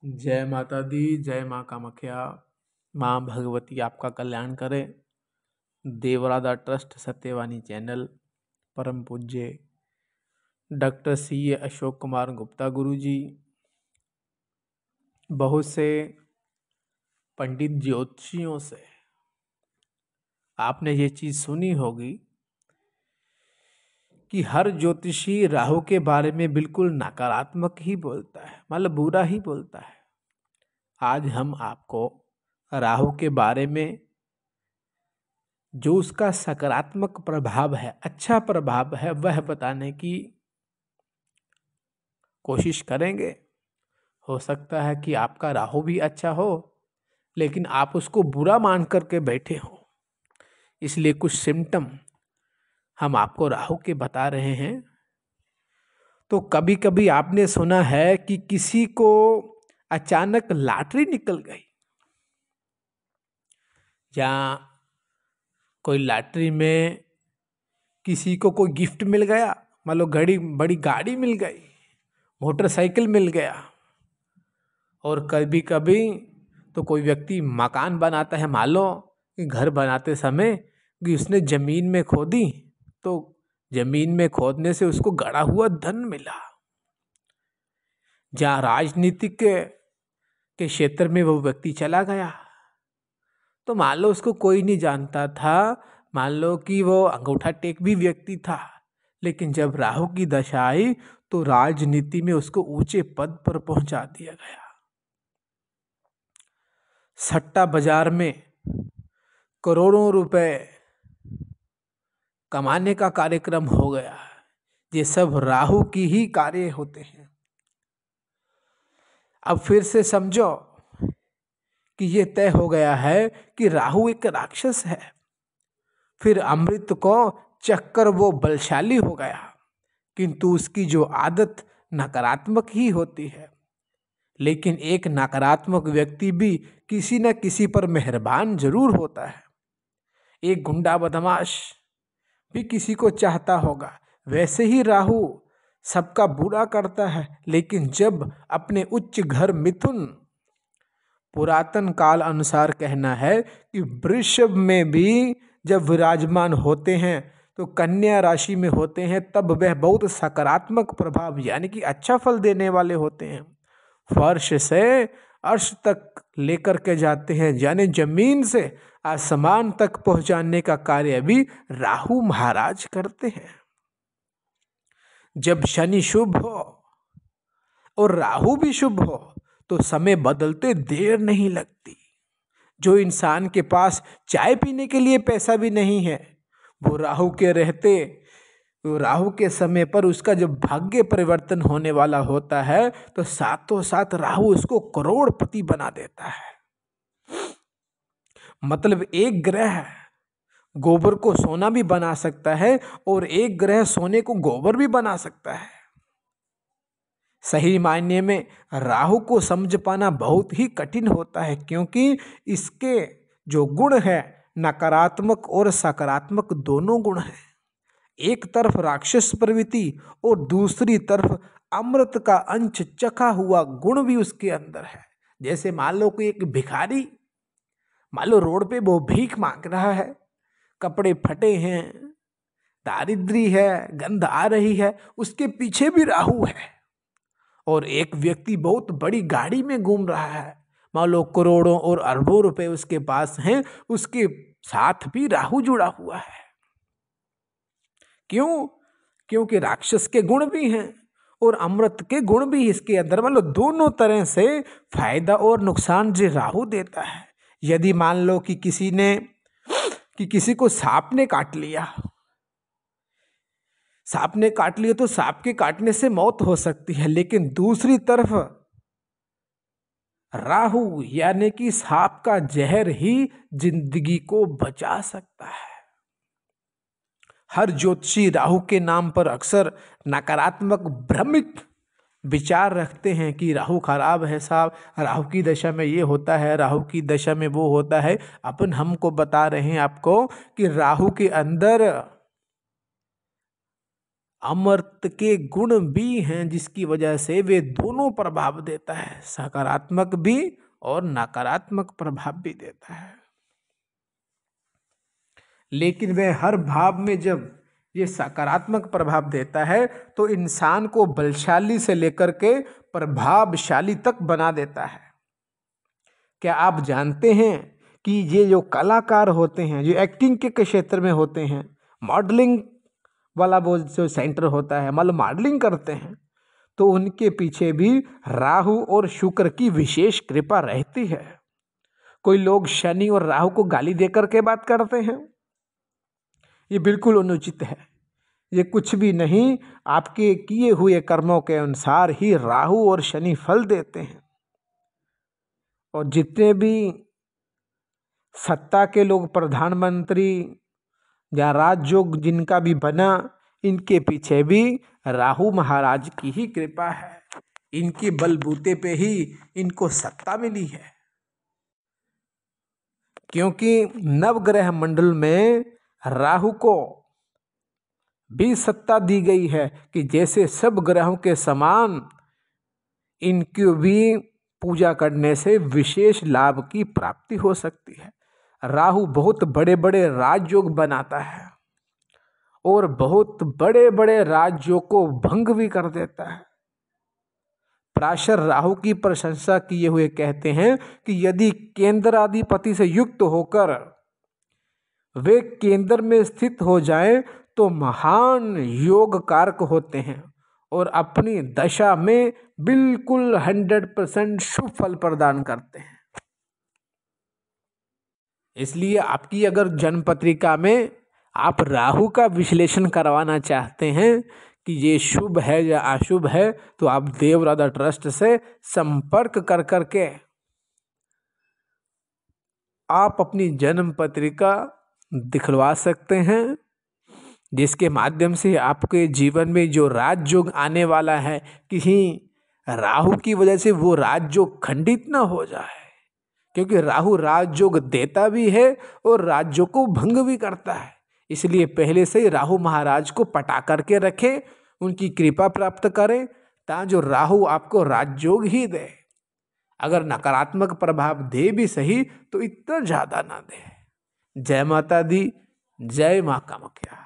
जय माता दी, जय माँ कामाख्या। माँ भगवती आपका कल्याण करे। देवरादा ट्रस्ट सत्यवाणी चैनल परम पूज्य डॉक्टर सी अशोक कुमार गुप्ता गुरु जी, बहुत से पंडित ज्योतिषियों से आपने ये चीज़ सुनी होगी कि हर ज्योतिषी राहु के बारे में बिल्कुल नकारात्मक ही बोलता है, मतलब बुरा ही बोलता है। आज हम आपको राहु के बारे में जो उसका सकारात्मक प्रभाव है, अच्छा प्रभाव है, वह बताने की कोशिश करेंगे। हो सकता है कि आपका राहु भी अच्छा हो, लेकिन आप उसको बुरा मान करके बैठे हो, इसलिए कुछ सिम्टम हम आपको राहु के बता रहे हैं। तो कभी कभी आपने सुना है कि किसी को अचानक लॉटरी निकल गई, या कोई लॉटरी में किसी को कोई गिफ्ट मिल गया, मान लो बड़ी गाड़ी मिल गई, मोटरसाइकिल मिल गया। और कभी कभी तो कोई व्यक्ति मकान बनाता है, मान लो कि घर बनाते समय कि उसने जमीन में खोदी, तो जमीन में खोदने से उसको गड़ा हुआ धन मिला। जहाँ राजनीतिक के क्षेत्र में वो व्यक्ति चला गया, तो मान लो उसको कोई नहीं जानता था, मान लो कि वो अंगूठा टेक भी व्यक्ति था, लेकिन जब राहु की दशा आई तो राजनीति में उसको ऊंचे पद पर पहुंचा दिया गया। सट्टा बाजार में करोड़ों रुपए कमाने का कार्यक्रम हो गया। ये सब राहु की ही कार्य होते हैं। अब फिर से समझो कि ये तय हो गया है कि राहु एक राक्षस है। फिर अमृत को चक्कर वो बलशाली हो गया, किंतु उसकी जो आदत नकारात्मक ही होती है। लेकिन एक नकारात्मक व्यक्ति भी किसी न किसी पर मेहरबान जरूर होता है। एक गुंडा बदमाश भी किसी को चाहता होगा। वैसे ही राहु सबका बुरा करता है, लेकिन जब अपने उच्च घर मिथुन, पुरातन काल अनुसार कहना है कि वृषभ में भी जब विराजमान होते हैं तो कन्या राशि में होते हैं, तब वह बहुत सकारात्मक प्रभाव यानी कि अच्छा फल देने वाले होते हैं। फर्श से अर्श तक लेकर के जाते हैं, यानी जमीन से आसमान तक पहुंचाने का कार्य भी राहु महाराज करते हैं। जब शनि शुभ हो और राहु भी शुभ हो तो समय बदलते देर नहीं लगती। जो इंसान के पास चाय पीने के लिए पैसा भी नहीं है, वो राहु के रहते, राहु के समय पर उसका जब भाग्य परिवर्तन होने वाला होता है तो साथों साथ राहु उसको करोड़पति बना देता है। मतलब एक ग्रह गोबर को सोना भी बना सकता है और एक ग्रह सोने को गोबर भी बना सकता है। सही मायने में राहु को समझ पाना बहुत ही कठिन होता है, क्योंकि इसके जो गुण है नकारात्मक और सकारात्मक दोनों गुण हैं। एक तरफ राक्षस प्रवृत्ति और दूसरी तरफ अमृत का अंश चखा हुआ गुण भी उसके अंदर है। जैसे मान लो कोई एक भिखारी, मान लो रोड पे वो भीख मांग रहा है, कपड़े फटे हैं, दारिद्री है, गंध आ रही है, उसके पीछे भी राहु है। और एक व्यक्ति बहुत बड़ी गाड़ी में घूम रहा है, मान लो करोड़ों और अरबों रुपए उसके पास हैं, उसके साथ भी राहु जुड़ा हुआ है। क्यों? क्योंकि राक्षस के गुण भी हैं और अमृत के गुण भी इसके अंदर, मतलब दोनों तरह से फायदा और नुकसान जो राहु देता है। यदि मान लो कि किसी को सांप ने काट लिया, तो सांप के काटने से मौत हो सकती है, लेकिन दूसरी तरफ राहु यानी कि सांप का जहर ही जिंदगी को बचा सकता है। हर ज्योतिषी राहु के नाम पर अक्सर नकारात्मक भ्रमित विचार रखते हैं कि राहु खराब है साहब, राहु की दशा में ये होता है, राहु की दशा में वो होता है। अपन हमको बता रहे हैं आपको कि राहु के अंदर अमृत के गुण भी हैं, जिसकी वजह से वे दोनों प्रभाव देता है, सकारात्मक भी और नकारात्मक प्रभाव भी देता है। लेकिन वह हर भाव में जब ये सकारात्मक प्रभाव देता है तो इंसान को बलशाली से लेकर के प्रभावशाली तक बना देता है। क्या आप जानते हैं कि ये जो कलाकार होते हैं, जो एक्टिंग के क्षेत्र में होते हैं, मॉडलिंग वाला वो जो सेंटर होता है, मतलब मॉडलिंग करते हैं, तो उनके पीछे भी राहु और शुक्र की विशेष कृपा रहती है। कोई लोग शनि और राहु को गाली देकर के बात करते हैं, ये बिल्कुल अनुचित है। ये कुछ भी नहीं, आपके किए हुए कर्मों के अनुसार ही राहु और शनि फल देते हैं। और जितने भी सत्ता के लोग, प्रधानमंत्री या राजयोग जिनका भी बना, इनके पीछे भी राहु महाराज की ही कृपा है। इनके बलबूते पे ही इनको सत्ता मिली है, क्योंकि नवग्रह मंडल में राहु को भी सत्ता दी गई है कि जैसे सब ग्रहों के समान इनकी भी पूजा करने से विशेष लाभ की प्राप्ति हो सकती है। राहु बहुत बड़े बड़े राजयोग बनाता है और बहुत बड़े बड़े राजयोग को भंग भी कर देता है। पराशर राहु की प्रशंसा किए हुए कहते हैं कि यदि केंद्राधिपति से युक्त होकर वे केंद्र में स्थित हो जाएं तो महान योग कारक होते हैं और अपनी दशा में बिल्कुल 100% शुभ फल प्रदान करते हैं। इसलिए आपकी अगर जन्म पत्रिका में आप राहु का विश्लेषण करवाना चाहते हैं कि ये शुभ है या अशुभ है, तो आप देवराधा ट्रस्ट से संपर्क कर करके आप अपनी जन्म पत्रिका दिखलवा सकते हैं, जिसके माध्यम से आपके जीवन में जो राजयोग आने वाला है, किसी राहु की वजह से वो राजयोग खंडित ना हो जाए, क्योंकि राहु राजयोग देता भी है और राजयोग को भंग भी करता है। इसलिए पहले से ही राहु महाराज को पटा करके रखें, उनकी कृपा प्राप्त करें, ताकि जो राहु आपको राजयोग ही दे। अगर नकारात्मक प्रभाव दे भी सही तो इतना ज़्यादा ना दे। जय माता दी, जय माँ कामाख्या।